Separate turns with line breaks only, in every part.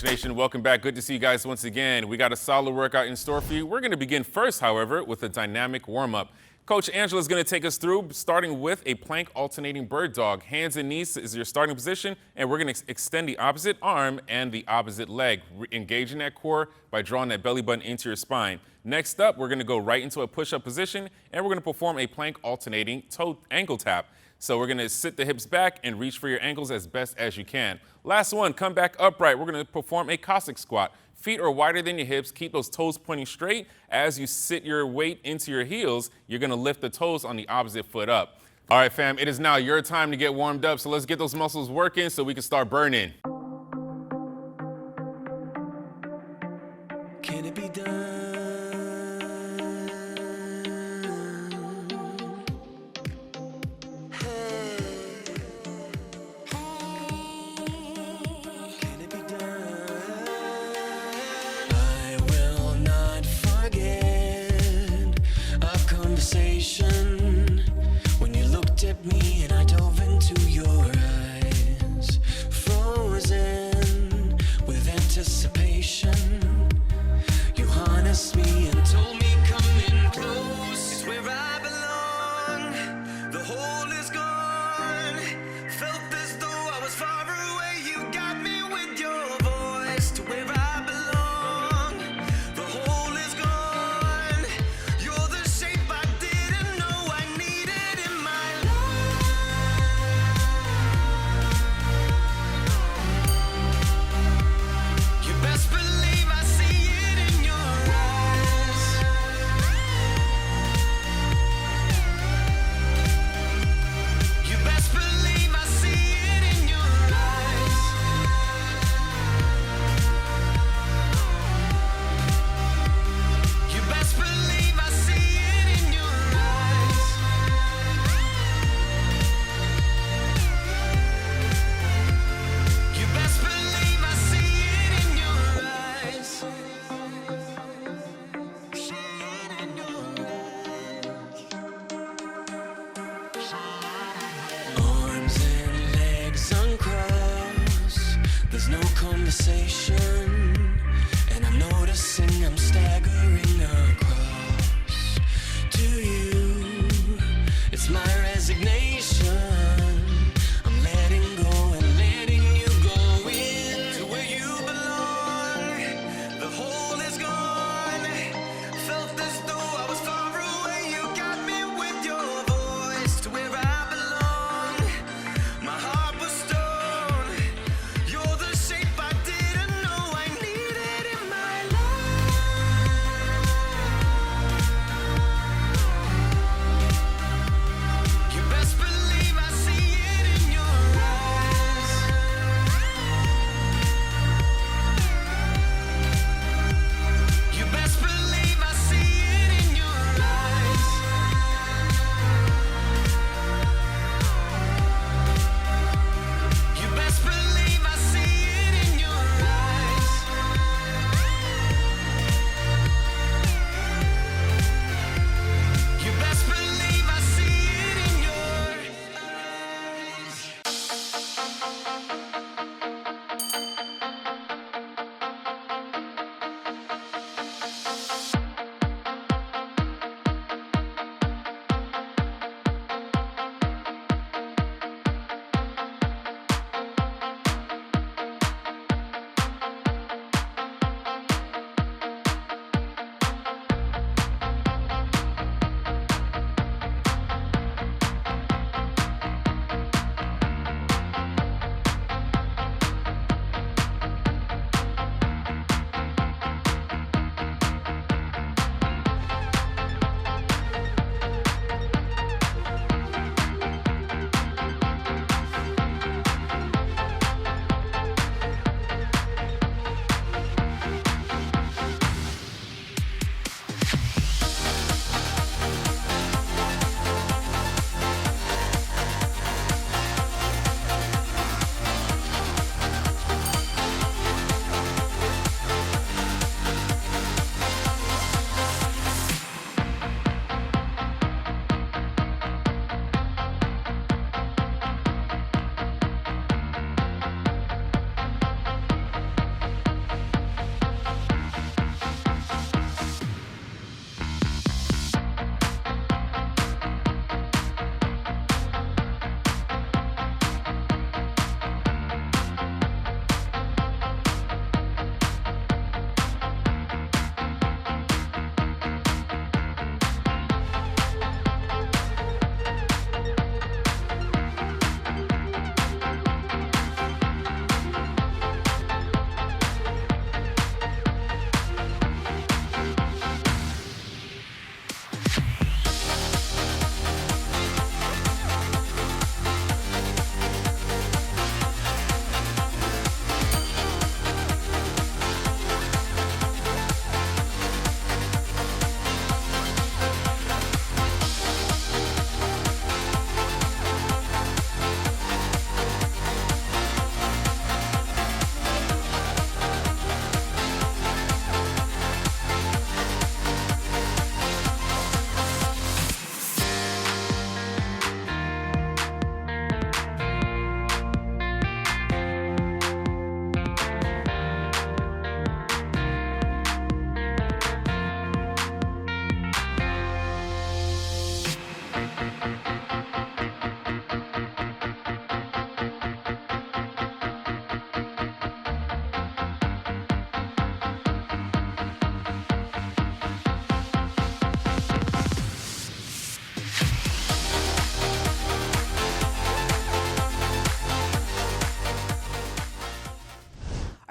Nation, welcome back. Good to see you guys once again. We got a solid workout in store for you. We're going to begin first, however, with a dynamic warm-up. Coach Angela is going to take us through, starting with a plank alternating bird dog. Hands and knees is your starting position, and we're going to extend the opposite arm and the opposite leg, engaging that core by drawing that belly button into your spine. Next up, we're going to go right into a push-up position, and we're going to perform a plank alternating toe ankle tap. So we're going to sit the hips back and reach for your ankles as best as you can. Last one, come back upright. We're going to perform a Cossack squat. Feet are wider than your hips. Keep those toes pointing straight. As you sit your weight into your heels, you're going to lift the toes on the opposite foot up. All right, fam, it is now your time to get warmed up. So let's get those muscles working so we can start burning.
Can it be done? When you looked at me and I dove into your eyes, frozen with anticipation, you harnessed me and told me come in close. It's where I belong, the hole is gone, felt as though I was far away. You got me with your voice to where I belong, the hole is gone, you're the shape I didn't know I needed in my life. You best believe I see it in your eyes. You best believe I see it in your eyes. You best believe I see it in your eyes. You best believe I see it in your eyes. See it in your eyes. Arms and legs uncrossed, there's no conversation, and I'm noticing I'm staggering across to you. It's my resignation. I'm letting go and letting you go in to where you belong. The hole is gone. Felt as though I was far away. You got me with your voice to where I belong. My heart was stone. You're the shape I didn't know I needed in my life.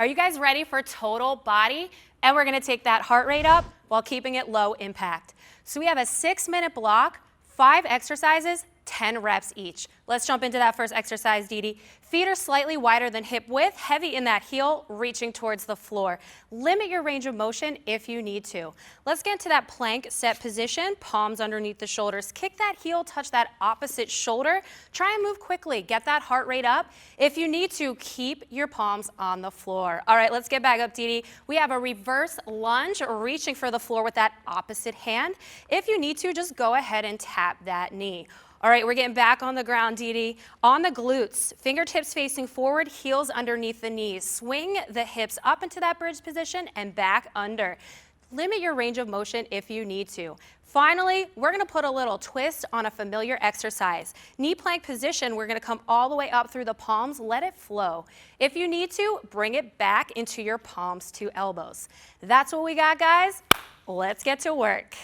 Are you guys ready for total body? And we're gonna take that heart rate up while keeping it low impact. So we have a 6-minute block, 5 exercises, 10 reps each. Let's jump into that first exercise, Dee Dee. Feet are slightly wider than hip width, heavy in that heel, reaching towards the floor. Limit your range of motion if you need to. Let's get into that plank set position, palms underneath the shoulders. Kick that heel, touch that opposite shoulder. Try and move quickly, get that heart rate up. If you need to, keep your palms on the floor. All right, let's get back up, Dee Dee. We have a reverse lunge, reaching for the floor with that opposite hand. If you need to, just go ahead and tap that knee. All right, we're getting back on the ground, Dee Dee. On the glutes, fingertips facing forward, heels underneath the knees. Swing the hips up into that bridge position and back under. Limit your range of motion if you need to. Finally, we're gonna put a little twist on a familiar exercise. Knee plank position, we're gonna come all the way up through the palms, let it flow. If you need to, bring it back into your palms to elbows. That's what we got, guys. Let's get to work.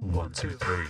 One, two, three.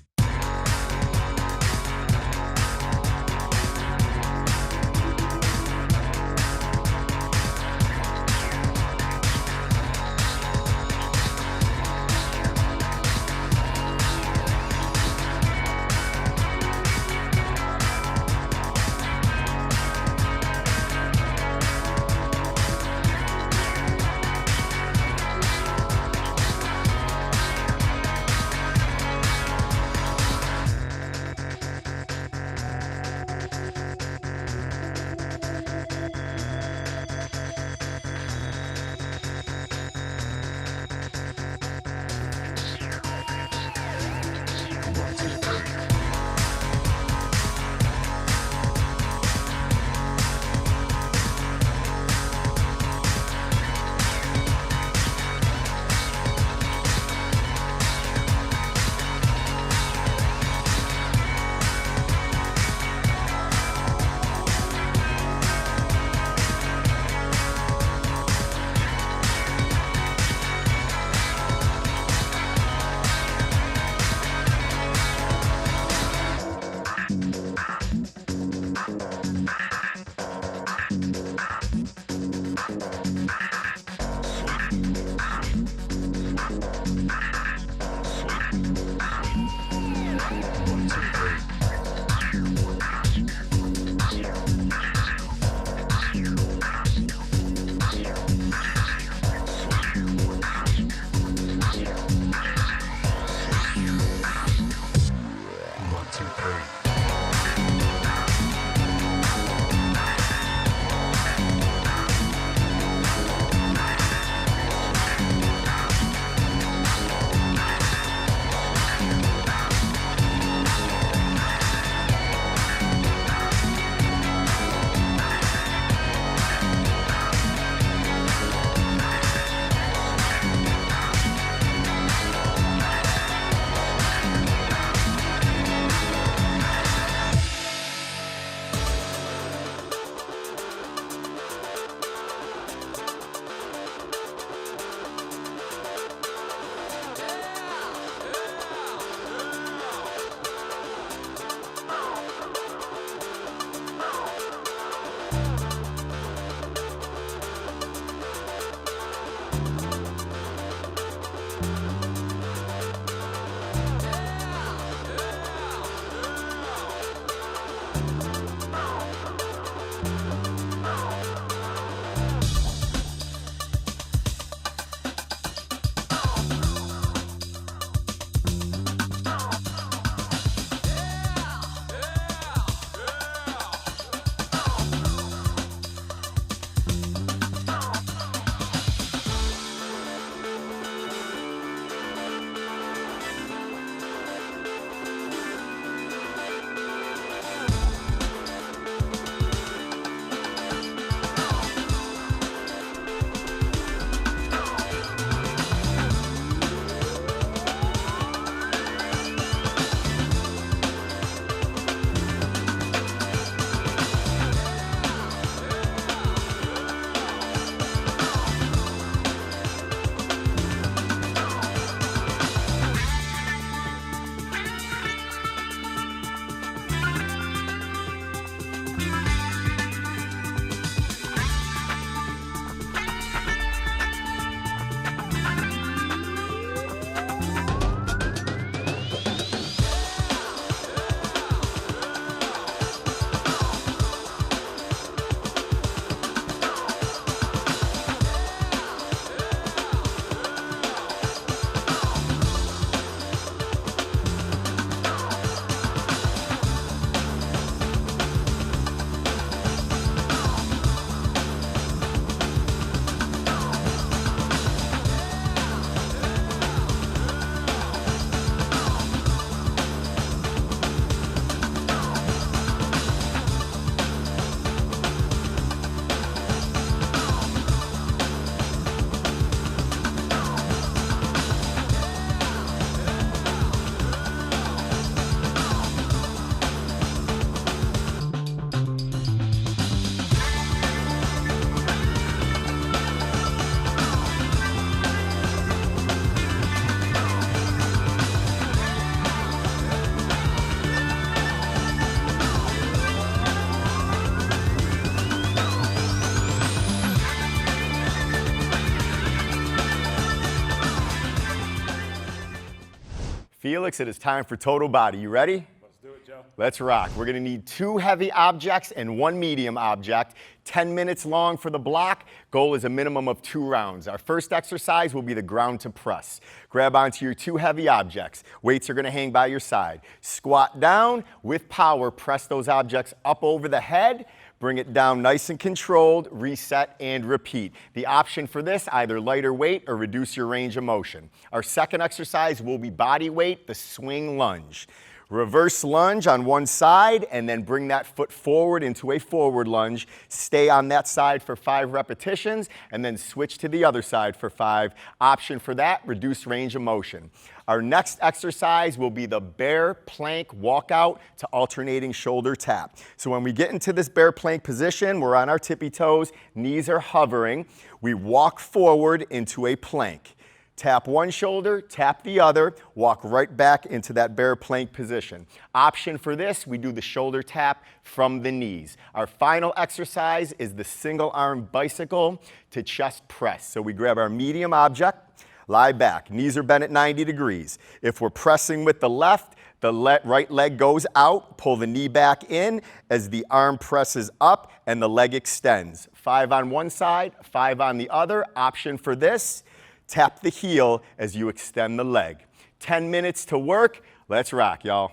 Felix, it is time for total body. You ready?
Let's do it, Joe.
Let's rock. We're gonna need 2 heavy objects and 1 medium object. 10 minutes long for the block. Goal is a minimum of 2 rounds. Our first exercise will be the ground to press. Grab onto your 2 heavy objects. Weights are gonna hang by your side. Squat down with power. Press those objects up over the head. Bring it down nice and controlled, reset and repeat. The option for this, either lighter weight or reduce your range of motion. Our second exercise will be body weight, the swing lunge. Reverse lunge on one side and then bring that foot forward into a forward lunge. Stay on that side for 5 repetitions and then switch to the other side for 5. Option for that, reduce range of motion. Our next exercise will be the bear plank walkout to alternating shoulder tap. So when we get into this bear plank position, we're on our tippy toes, knees are hovering. We walk forward into a plank. Tap one shoulder, tap the other, walk right back into that bear plank position. Option for this, we do the shoulder tap from the knees. Our final exercise is the single arm bicycle to chest press. So we grab our medium object, lie back, knees are bent at 90 degrees. If we're pressing with the left, the right leg goes out, pull the knee back in as the arm presses up and the leg extends. 5 on one side, 5 on the other. Option for this, tap the heel as you extend the leg. 10 minutes to work. Let's rock, y'all.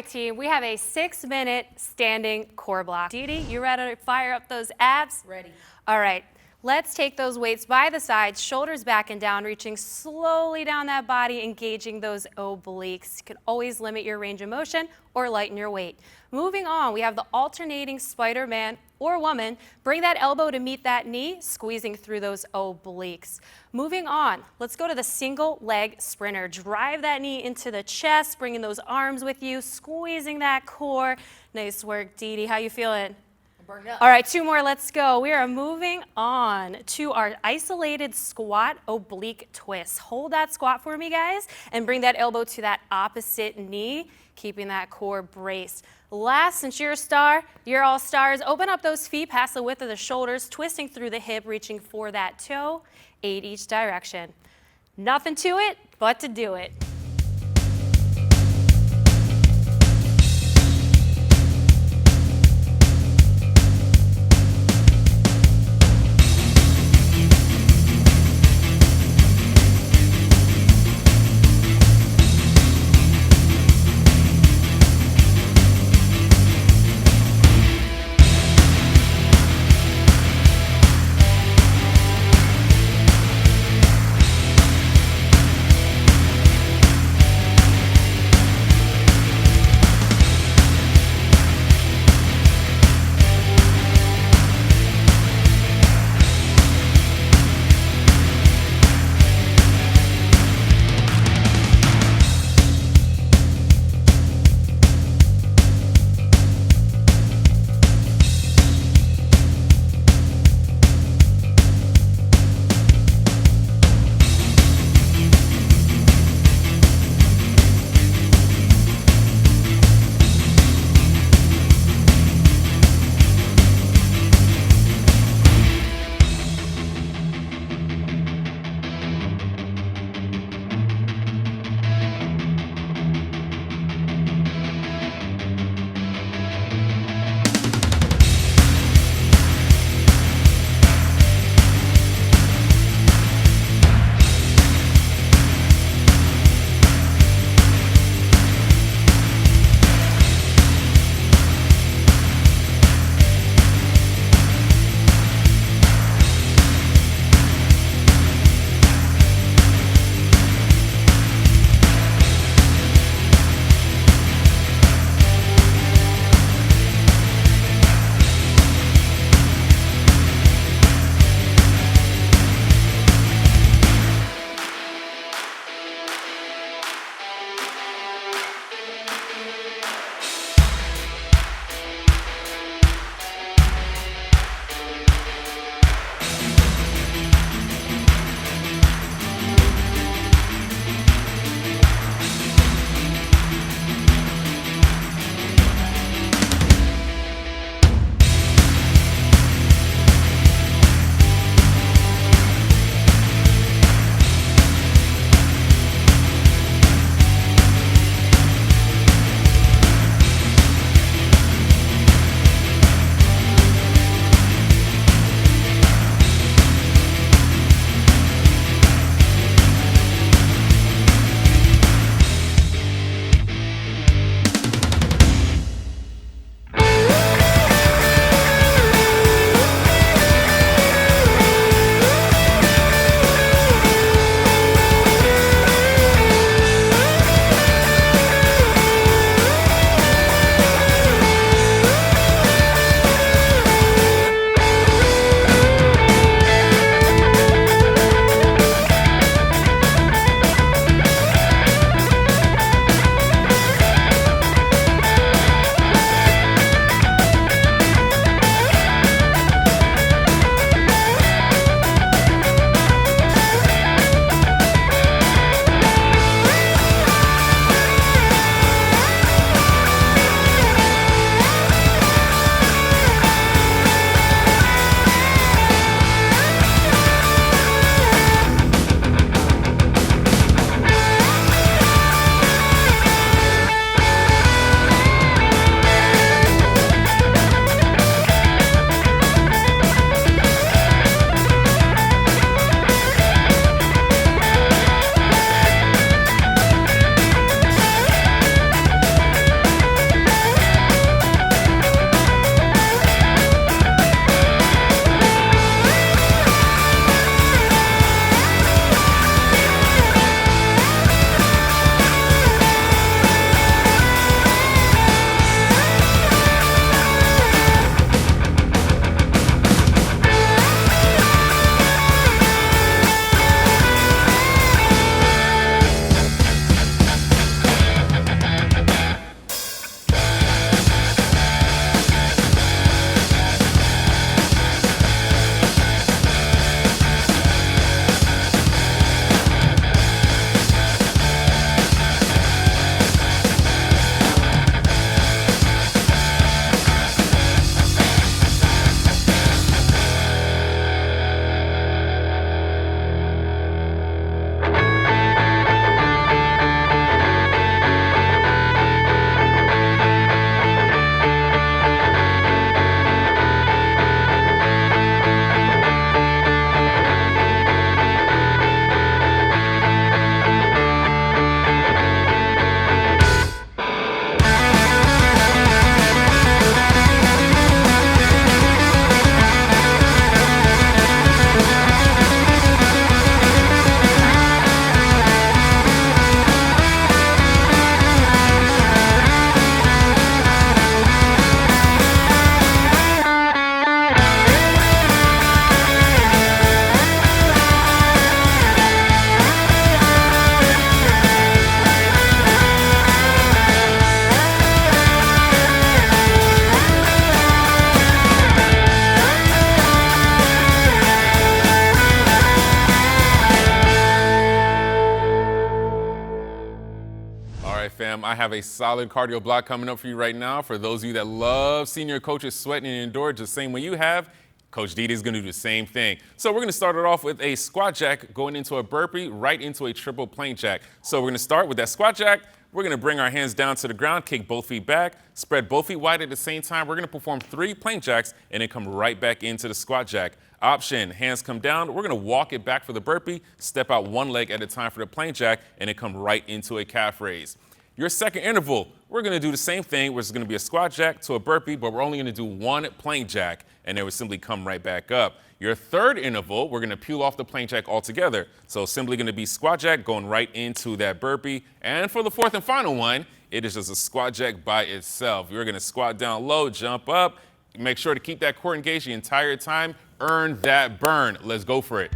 right, team, we have a 6-minute standing core block. Dee Dee, you ready to fire up those abs?
Ready.
All right, let's take those weights by the sides, shoulders back and down, reaching slowly down that body, engaging those obliques. You can always limit your range of motion or lighten your weight. Moving on, we have the alternating Spider-Man or woman. Bring that elbow to meet that knee, squeezing through those obliques. Moving on, let's go to the single leg sprinter. Drive that knee into the chest, bringing those arms with you, squeezing that core. Nice work, Dee Dee. How you feeling?
Burned up.
All right, 2 more, let's go. We are moving on to our isolated squat oblique twist. Hold that squat for me, guys, and bring that elbow to that opposite knee, keeping that core braced. Last, since you're a star, you're all stars, open up those feet past the width of the shoulders, twisting through the hip, reaching for that toe, 8 each direction. Nothing to it but to do it.
I have a solid cardio block coming up for you right now. For those of you that love seeing your coaches sweating and endure just the same way you have, Coach Didi is going to do the same thing. So we're going to start it off with a squat jack going into a burpee, right into a triple plank jack. So we're going to start with that squat jack. We're going to bring our hands down to the ground, kick both feet back, spread both feet wide at the same time. We're going to perform 3 plank jacks and then come right back into the squat jack. Option, hands come down. We're going to walk it back for the burpee, step out one leg at a time for the plank jack, and then come right into a calf raise. Your second interval, we're going to do the same thing, which is going to be a squat jack to a burpee, but we're only going to do 1 plank jack, and then we'll simply come right back up. Your third interval, we're going to peel off the plank jack altogether. So simply going to be squat jack going right into that burpee. And for the fourth and final one, it is just a squat jack by itself. You're going to squat down low, jump up, make sure to keep that core engaged the entire time. Earn that burn. Let's go for it.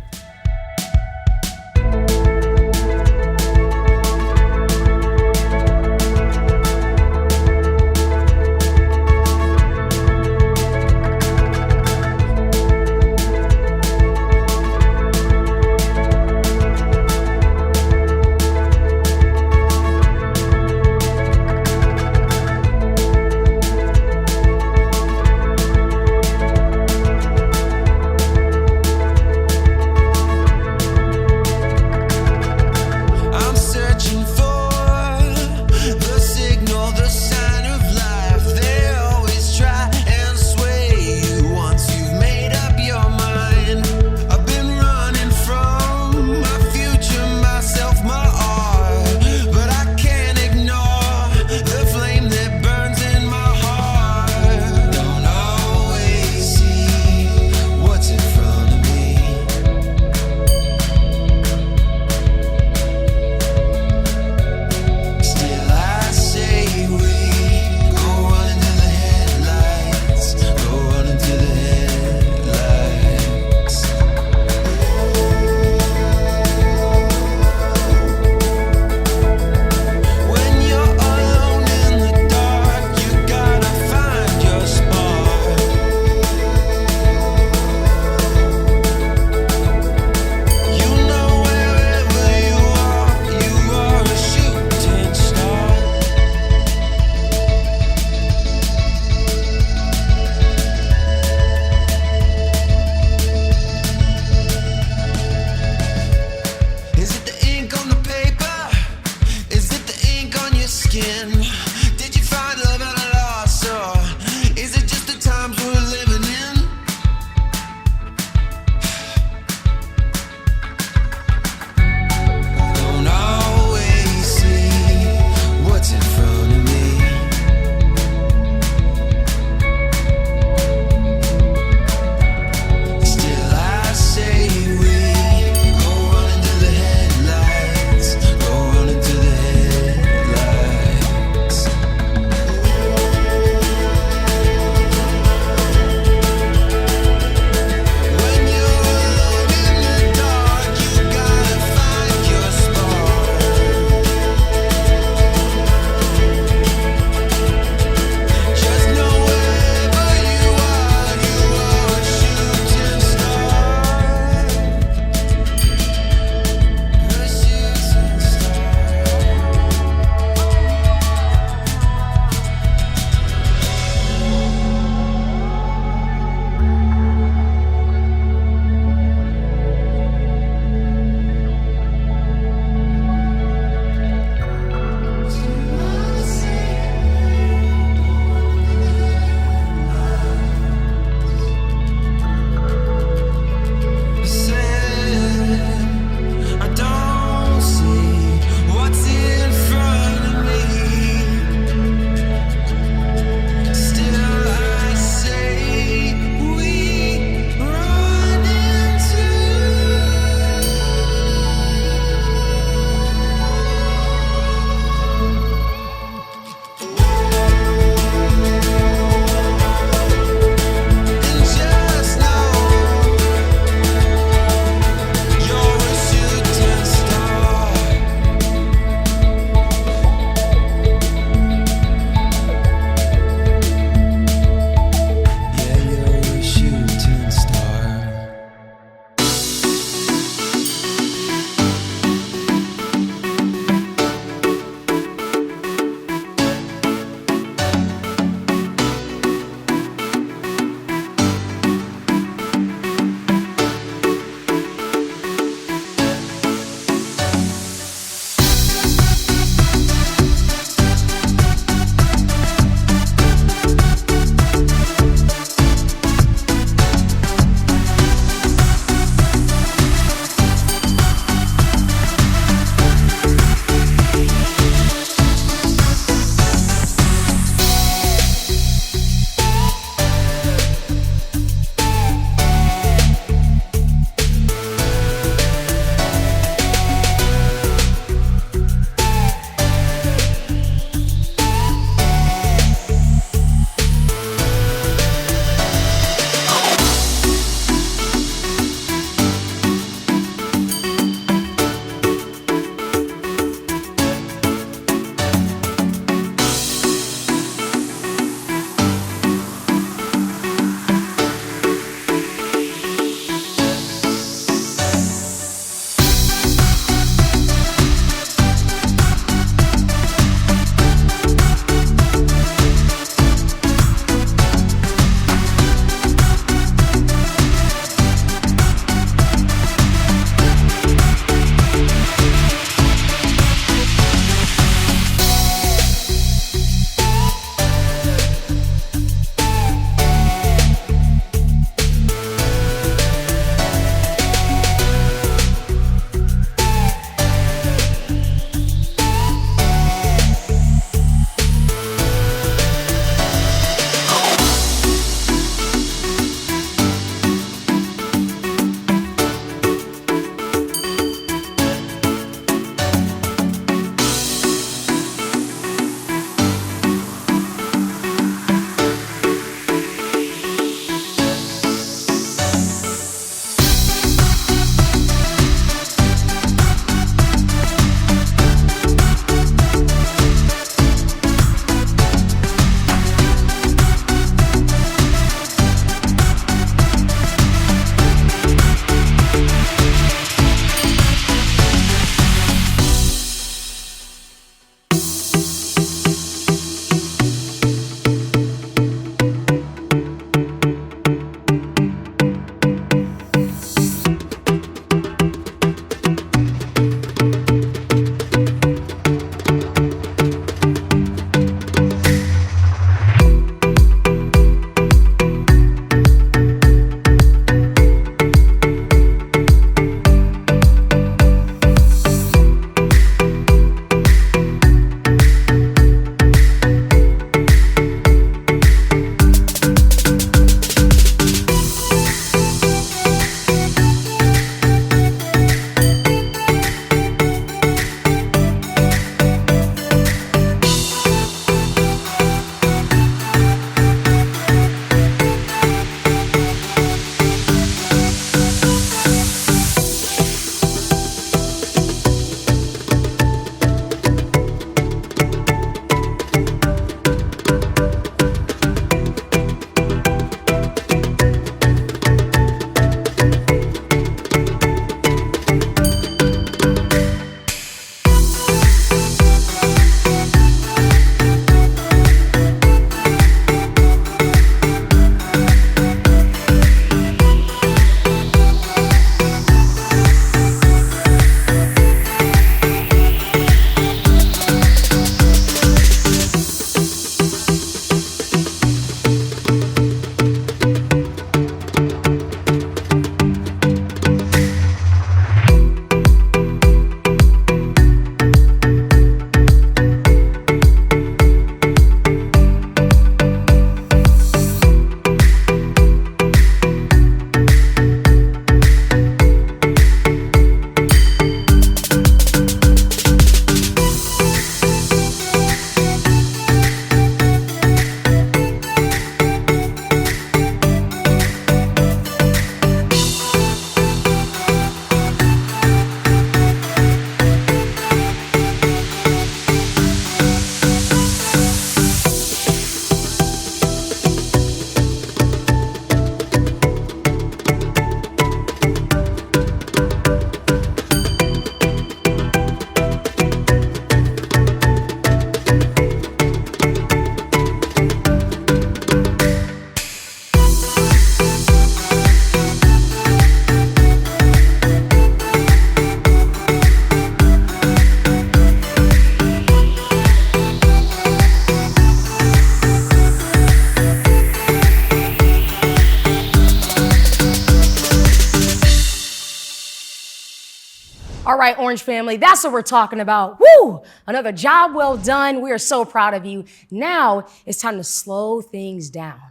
right, Orange family, that's what we're talking about. Woo! Another job well done. We are so proud of you. Now it's time to slow things down.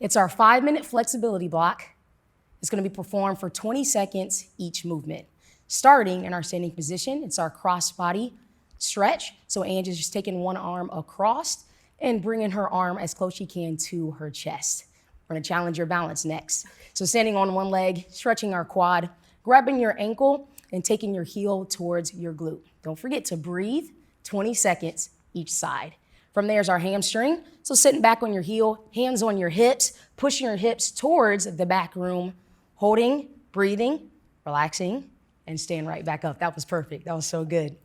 It's our 5-minute flexibility block. It's going to be performed for 20 seconds each movement. Starting in our standing position, it's our cross body stretch. So Ange is just taking one arm across and bringing her arm as close as she can to her chest. We're going to challenge your balance next. So standing on one leg, stretching our quad, grabbing your ankle, and taking your heel towards your glute. Don't forget to breathe, 20 seconds each side. From there is our hamstring. So sitting back on your heel, hands on your hips, pushing your hips towards the back room, holding, breathing, relaxing, and stand right back up. That was perfect. That was so good.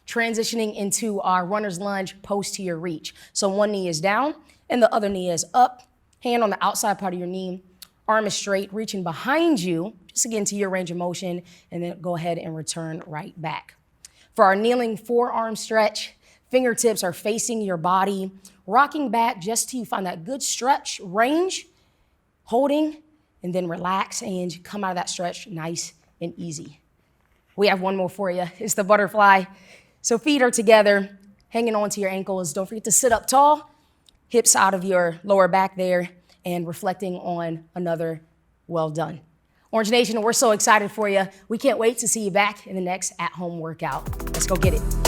Transitioning into our runner's lunge, post to your reach. So one knee is down and the other knee is up, hand on the outside part of your knee, arm is straight, reaching behind you, just again to your range of motion, and then go ahead and return right back. For our kneeling forearm stretch, fingertips are facing your body, rocking back just till you find that good stretch range, holding, and then relax and come out of that stretch nice and easy. We have one more for you. It's the butterfly. So feet are together, hanging onto your ankles. Don't forget to sit up tall, hips out of your lower back there, and reflecting on another well done. Orange Nation, we're so excited for you. We can't wait to see you back in the next at-home workout. Let's go get it.